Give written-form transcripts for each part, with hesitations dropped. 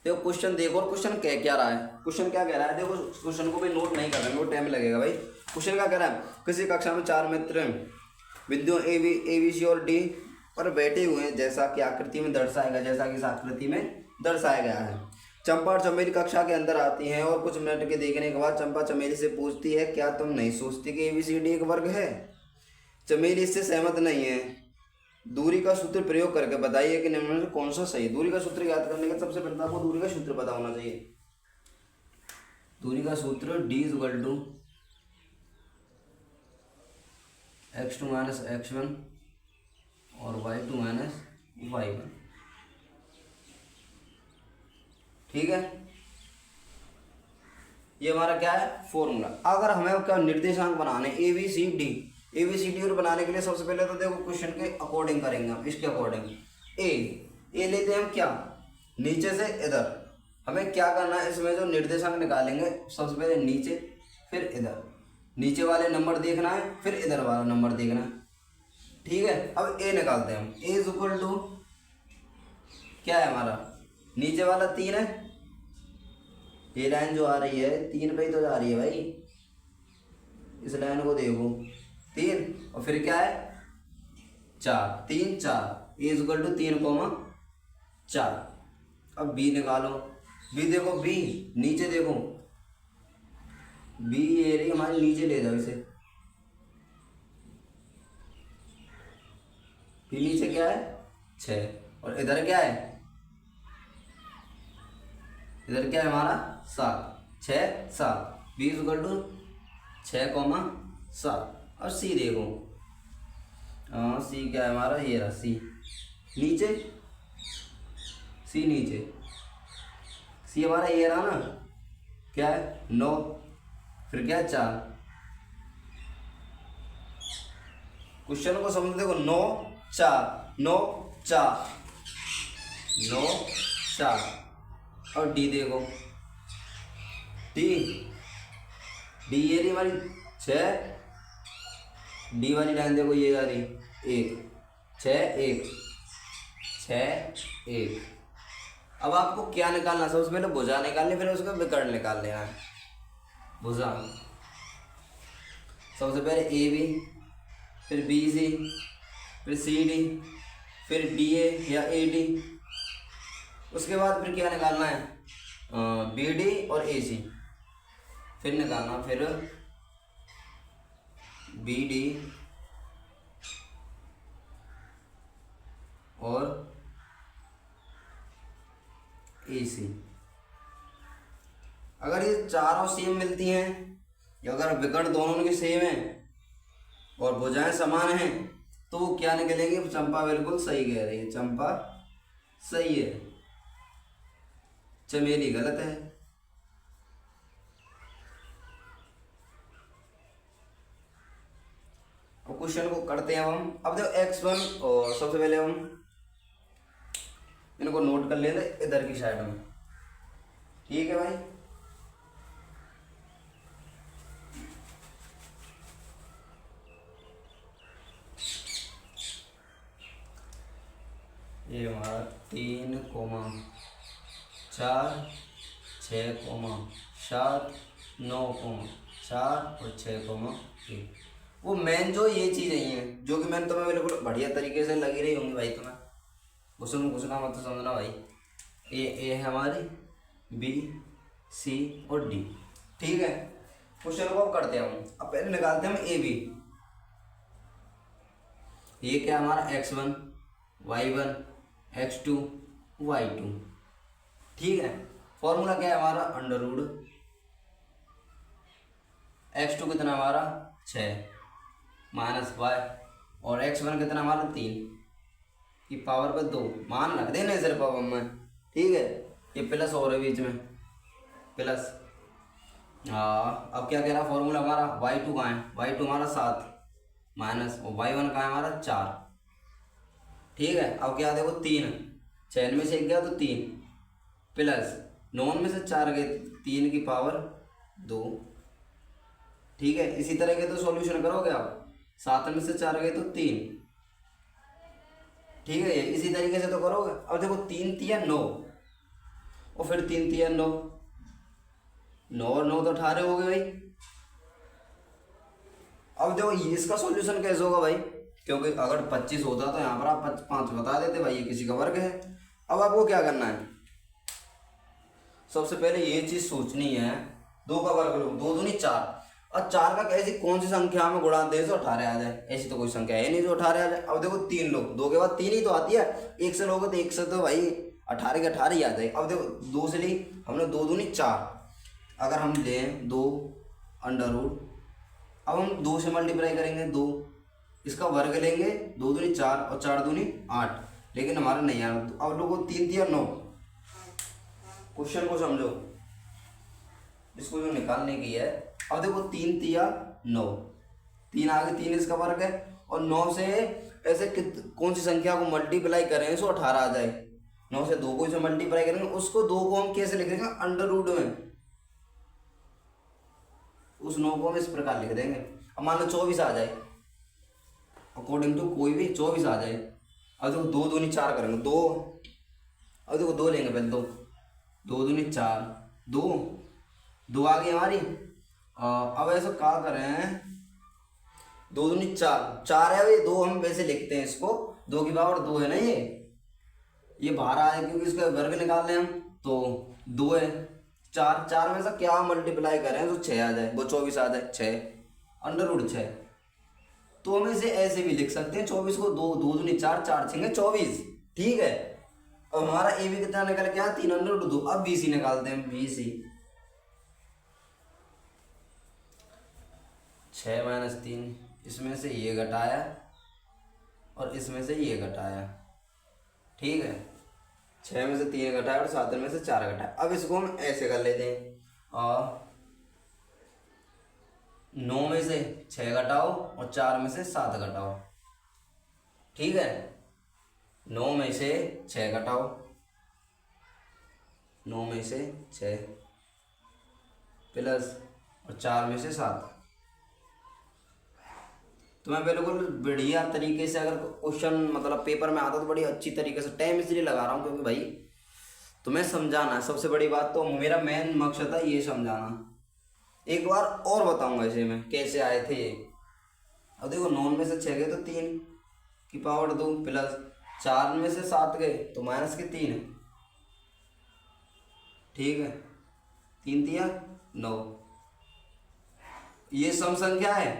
देखो क्वेश्चन देखो, और क्वेश्चन कह क्या रहा है, क्वेश्चन क्या कह रहा है, देखो क्वेश्चन को भी नोट नहीं कर रहे हैं, वो टाइम लगेगा भाई। क्वेश्चन क्या कह रहा है, किसी कक्षा में चार मित्र बिंदु ए बी सी और डी पर बैठे हुए हैं, जैसा कि आकृति में दर्शाया गया, जैसा कि इस आकृति में दर्शाया गया है। चंपा और चमेली कक्षा के अंदर आती हैं और कुछ मिनट के देखने के बाद चंपा चमेली से पूछती है, क्या तुम नहीं सोचती कि ABCD एक वर्ग है? चमेली इससे सहमत नहीं है। दूरी का सूत्र प्रयोग करके बताइए कि निम्न में से कौन सा सही है। दूरी का सूत्र याद करने का सबसे पहले आपको दूरी का सूत्र पता होना चाहिए। दूरी का सूत्र D = x2 - x1 और y2 - y1। ठीक है, ये हमारा क्या है फॉर्मूला। अगर हमें क्या निर्देशांक बनाने ABCD और बनाने के लिए सबसे पहले तो देखो क्वेश्चन के अकॉर्डिंग करेंगे हम, इसके अकॉर्डिंग ए लेते हैं हम क्या, नीचे से इधर। हमें क्या करना है, इसमें जो निर्देशांक निकालेंगे सबसे पहले नीचे फिर इधर, नीचे वाले नंबर देखना है फिर इधर वाला नंबर देखना है। ठीक है, अब ए निकालते हैं हम। A = क्या है हमारा, नीचे वाला 3 है, ये लाइन जो आ रही है 3 पे ही तो जा रही है भाई, इस लाइन को देखो 3 और फिर क्या है 4, 3 4, A = 3, 4। अब B निकालो, B देखो, B नीचे देखो, B ये रही हमारे, नीचे ले जाओ इसे। B नीचे क्या है 6 और इधर क्या है, इधर क्या है हमारा 7, 6 7, B = 6, 7। और C देखो, C क्या है हमारा, ये रहा C नीचे, C नीचे, C हमारा ये रहा ना, क्या है 9, फिर क्या है 4। क्वेश्चन को समझ देखो, 9 4 9 4 9 4। और D देखो, D ये रही हमारी 6, D वाली लाइन देखो ये जा रही 1 6 1 6 1। अब आपको क्या निकालना, सबसे पहले भुजा निकालनी, फिर उसका विकर्ण निकाल लेना है। भुजा सबसे पहले AB, फिर BC, फिर CD, फिर DA या AD। उसके बाद फिर क्या निकालना है, BD और AC। फिर निकालना, फिर BD और AC। अगर ये चारों सेम मिलती हैं, या अगर विकर्ण दोनों के सेम हैं और भुजाएं समान हैं, तो वो क्या निकलेंगे, चंपा बिल्कुल सही कह रही है, चंपा सही है, चमेली गलत है। अब क्वेश्चन को करते हैं हम। अब देखो x1, और सबसे पहले हम इनको नोट कर लेते इधर की साइड में। ठीक है भाई, ये हमारा 3, 4 6, 7 9, 4 और 6, 1। वो मेन जो ये चीज़ें ही हैं, जो कि मैंने तुम्हें बिल्कुल बढ़िया तरीके से लगी रही होंगी भाई, तुम्हें घुसना मत समझना भाई। ए है हमारी, B C और D। ठीक है, क्वेश्चन को अब करते हैं हम। अब पहले निकालते हैं हम AB। ये क्या हमारा x1 y1 x2 y2। ठीक है, फॉर्मूला क्या है हमारा, √ x2 कितना हमारा 6 -y और x1 कितना हमारा 3 की पावर पर 2, मान रख देना सिर्फ अब हमें। ठीक है, ये प्लस और है बीच में प्लस। अब क्या कह रहा फॉर्मूला हमारा, y2 कहाँ है, y2 हमारा 7 माइनस, और y1 कहाँ है हमारा 4। ठीक है, अब क्या देखो 3, 6 में से 1 गया तो 3 प्लस 9 में से 4 गए 3 की पावर 2। ठीक है, इसी तरह के तो सॉल्यूशन करोगे आप, 7 में से 4 गए तो 3। ठीक है, इसी तरीके से तो करोगे। अब देखो 3 3 9 और फिर 3 3 9, 9 और 9 तो 18 हो गए भाई। अब देखो इसका सॉल्यूशन कैसे होगा भाई, क्योंकि अगर 25 होता तो यहाँ पर आप 5 बता देते भाई, ये किसी का वर्ग है। अब आपको क्या करना है, सबसे पहले ये चीज सोचनी है, 2 का वर्ग लो, 2 दूनी 4, और 4 का कैसी कौन सी संख्या में गुणा दे जो 18 आ जाए, ऐसी तो कोई संख्या है नहीं जो 18 आ जाए। अब देखो 3 लो, 2 के बाद 3 ही तो आती है, 1 से लोगे तो 1 से तो भाई 18 के 18 ही आ जाए। अब देखो 2 से ली हमने, 2 दूनी 4, अगर हम लें 2 अंडर रूट, अब हम 2 से मल्टीप्लाई करेंगे 2, इसका वर्ग लेंगे, 2 दूनी 4 और 4 दूनी 8, लेकिन हमारा नहीं आया। तो अब लोगों 3 3 9, क्वेश्चन को समझो, इसको जो निकालने की है। अब देखो 3 3 9, 3 आगे 3 इसका वर्ग है, और 9 से ऐसे कौन सी संख्या को मल्टीप्लाई करें सो 18 आ जाए। 9 से 2 को जो मल्टीप्लाई करेंगे उसको 2 को हम कैसे लिख देंगे, अंडर रूट में, उस 9 को हम इस प्रकार लिख देंगे। अब मान लो 24 आ जाए, अकॉर्डिंग टू कोई भी 24 आ जाए। अब देखो 2 दूनी 4 करेंगे, 2, अब देखो 2 लेंगे पहले, 2 दूनी 4, 2 आ गई हमारी। अब ऐसा क्या करें, 2 दूनी 4, 4 है भाई, 2 हम वैसे लिखते हैं इसको, 2 की पावर 2 है ना, ये बाहर आए क्योंकि इसका वर्ग निकाल लें हम, तो 2 है, 4 में से क्या मल्टीप्लाई करें तो 6 आ जाए, वो 24 आ जाए, 6 अंडर रूट 6। तो हम इसे ऐसे भी लिख सकते हैं, 24 को 2 2 दूनी 4, 4 6 24, ठीक है। अब हमारा ए भी कितना निकल गया, 3 अंडर रूट 2। अब बीसी निकालते हैं, बीसी 6 माइनस 3, इसमें से ये घटाया और इसमें से ये घटाया, ठीक है। 6 में से 3 घटाया और 7 में से 4 घटाया। अब इसको हम ऐसे कर लेते हैं, और 9 में से 6 घटाओ और 4 में से 7 घटाओ, ठीक है। 9 में से 6 घटाओ, 9 में से 6 प्लस और 4 में से 7। तो मैं बिल्कुल बढ़िया तरीके से, अगर क्वेश्चन मतलब पेपर में आता तो बड़ी अच्छी तरीके से, टाइम इसलिए लगा रहा हूँ क्योंकि भाई तुम्हें समझाना है। सबसे बड़ी बात तो मेरा मेन मकसद है ये समझाना। एक बार और बताऊंगा इसे मैं कैसे आए थे ये। अब देखो 9 में से 6 गए तो 3 की पावर 2, प्लस 4 में से 7 गए तो माइनस के 3, ठीक है। 3 3 9, ये सम संख्या है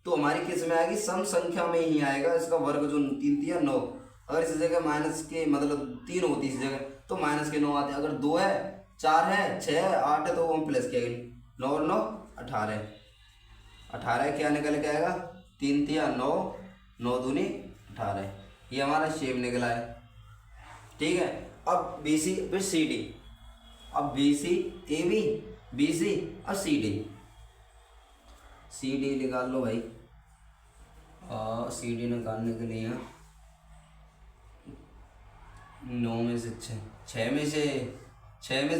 तो हमारी किस में आएगी, सम संख्या में ही आएगा इसका वर्ग, जो 3 3 9। अगर इस जगह माइनस के मतलब 3 होती इस जगह तो माइनस के 9 आते। अगर 2 है, 4 है, 6 है, 8 है तो हम प्लस किया गया, 9 और 9 18, 18 क्या निकल के आएगा, 3 3 9, 9 दूनी 18, ये हमारा शेप निकला है, ठीक है। अब बी सी फिर सी डी, अब B C A B, B C और सी डी, सी डी निकाल लो भाई। सी डी निकालने के लिए 9 में से 6 में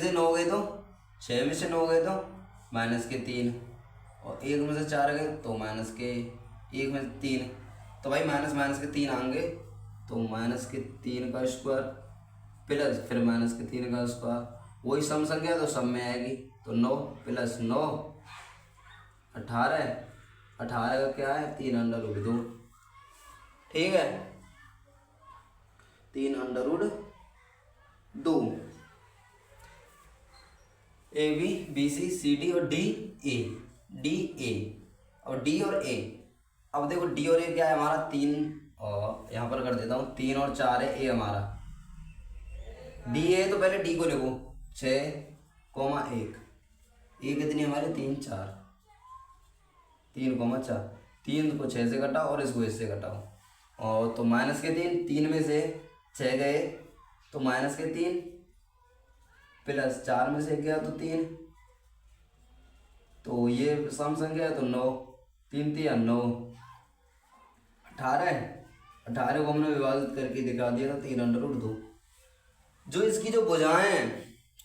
से 9 गए तो 6 में से 9 गए तो माइनस के 3, और 1 में से 4 गए तो माइनस के 1 में 3, तो भाई माइनस माइनस के 3 आएंगे तो माइनस के 3 का स्क्वायर प्लस फिर माइनस के 3 का स्क्वायर, वही सम संख्या तो सम में आएगी। तो 9 प्लस 9 18, 18 का क्या है, 3 अंडर रूट 2, ठीक है। 3 under root 2, A B, B C, C D और डी ए, डी ए और डी और ए। अब देखो डी और ए क्या है हमारा, 3, और यहाँ पर कर देता हूँ 3 और 4 है, ए हमारा डी ए। तो पहले डी को लिखो 6, 1, ए कितनी हमारे 3 4, 3, 4, 3 को 6 से घटाओ और इसको इससे घटाओ, और तो माइनस के 3, 3 में से 6 गए तो माइनस के 3, प्लस 4 में से गया तो 3, तो ये सम संख्या है तो 9, 3 3 9, 18, 18 को हमने विभाजित करके दिखा दिया तो 3 अंडर रूट 2। जो इसकी जो भुजाएं,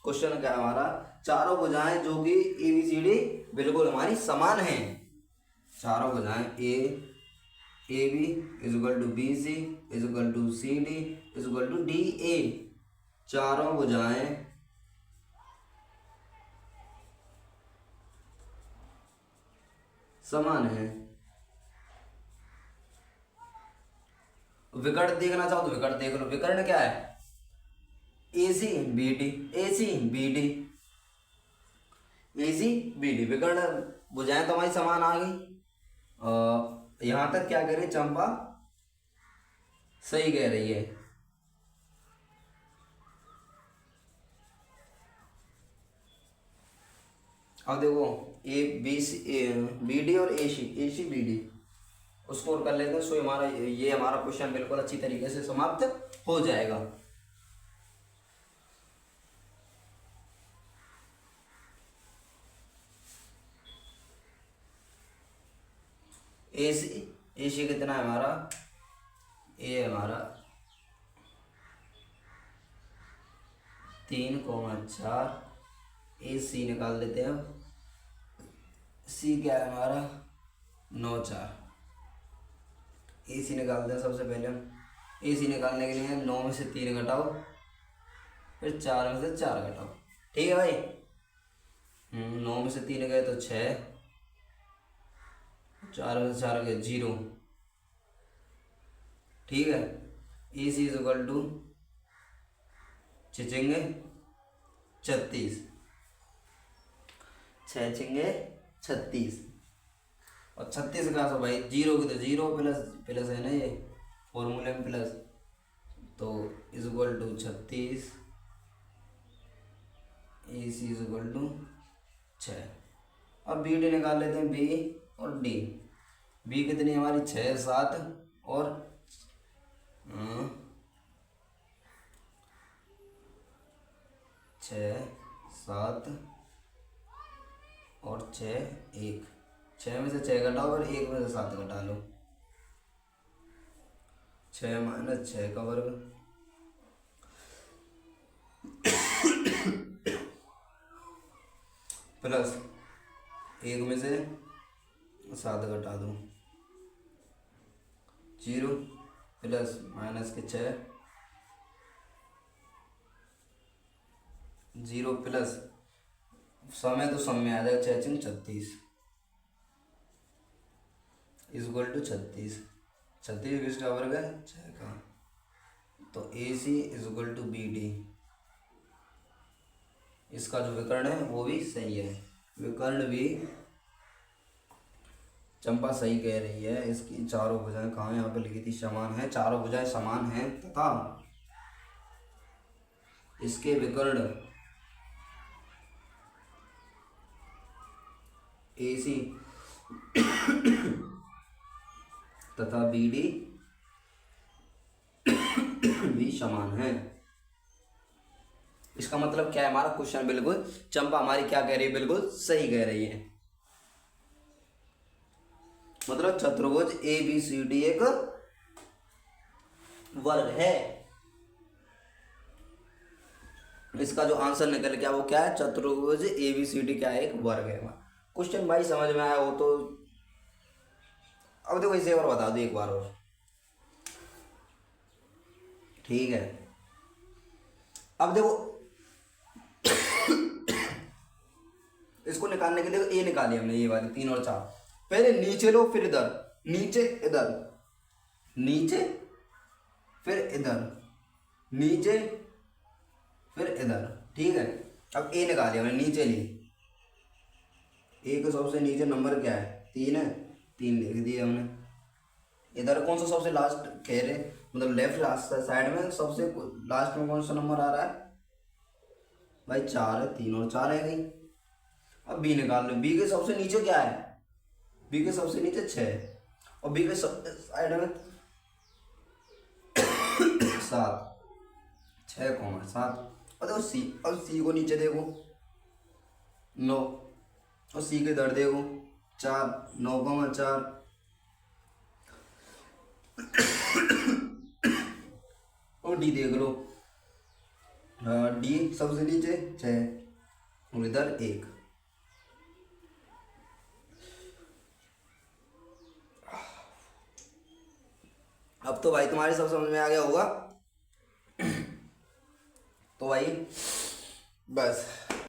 क्वेश्चन क्या है हमारा, चारों भुजाएं जो कि ए बी सी डी बिल्कुल हमारी समान हैं, चारों भुजाएं A B is equal to B C is equal to C D is equal to D A, चारों भुजाएं समान है। विकर्ण देखना चाहो तो विकर्ण देख लो। विकर्ण क्या है? AC BD, AC BD, AC BD। विकर्ण भुजाएं तो हमारी समान आ गई। यहां तक क्या कह रही चंपा? सही कह रही है। अब देखो BD और AC BD उसको कर लेते हैं। सो हमारा क्वेश्चन बिल्कुल अच्छी तरीके से समाप्त हो जाएगा। AC कितना है हमारा? ए हमारा 3,4। AC निकाल देते हैं। C क्या है हमारा? 9,4। AC निकालते हैं सबसे पहले हम। AC निकालने के लिए 9 में से 3 घटाओ, फिर 4 में से 4 घटाओ। ठीक है भाई? 9 में से 3 गए तो 6, 4 में से 4 गए 0। ठीक है? AC इज इक्वल टू छिचेंगे 36, 6 छिंगे 36। और 36 का तो भाई 0 की तो 0 प्लस प्लस है ना, ये फॉर्मूले में प्लस, तो is equal to 36। AC is equal to 6। अब BD निकाल लेते हैं। B और D। B कितनी हमारी? 6, 7 और 6, 7 और 6, 1। 6 में से 6 घटाओ और 1 में से 7 घटा लो। 6 माइनस 6 का वर्ग प्लस 1 में से 7 घटा दो 0, प्लस माइनस के 6, 0 प्लस समय तो सम में आ जाएगा। 6 छिंग 36 इज इक्वल टू 36। 36 किसका वर्ग है? 6 का। तो AC is equal to BD। इसका जो विकर्ण है वो भी सही है। विकर्ण भी चंपा सही कह रही है। इसकी चारों भुजाएं कहाँ यहाँ पे लिखी थी? समान है। चारों भुजाएं समान हैं तथा इसके विकर्ण AC तथा BD भी समान है। इसका मतलब क्या है? हमारा क्वेश्चन बिल्कुल चंपा हमारी क्या कह रही है? बिल्कुल सही कह रही है। मतलब चतुर्भुज ABCD एक वर्ग है। इसका जो आंसर निकल गया वो क्या है? चतुर्भुज ABCD क्या है? एक वर्ग है। क्वेश्चन भाई समझ में आया हो तो अब देखो इसे और बता दो एक बार और। ठीक है? अब देखो इसको निकालने के लिए A निकाली हमने, ये वाली 3 और 4। पहले नीचे लो फिर इधर, नीचे इधर, नीचे फिर इधर, नीचे फिर इधर। ठीक है? अब A निकाली हमने, नीचे ली। A का सबसे नीचे नंबर क्या है? 3 है। 3 लिख दिए हमने। इधर कौन सा सबसे लास्ट कह रहे, मतलब लेफ्ट लास्ट साइड में सबसे लास्ट में कौन सा नंबर आ रहा है भाई? 4 है। 3 और 4 है गई। अब B निकाल लो। B के सबसे नीचे क्या है? B के सबसे नीचे 6 और B के साइड में 7। 6,7। और देखो C, अब C को नीचे देखो 9 और C के इधर देखो 4, 9,4। और D देख लो। D सबसे नीचे 6 और इधर 1। अब तो भाई तुम्हारी सब समझ में आ गया होगा। तो भाई बस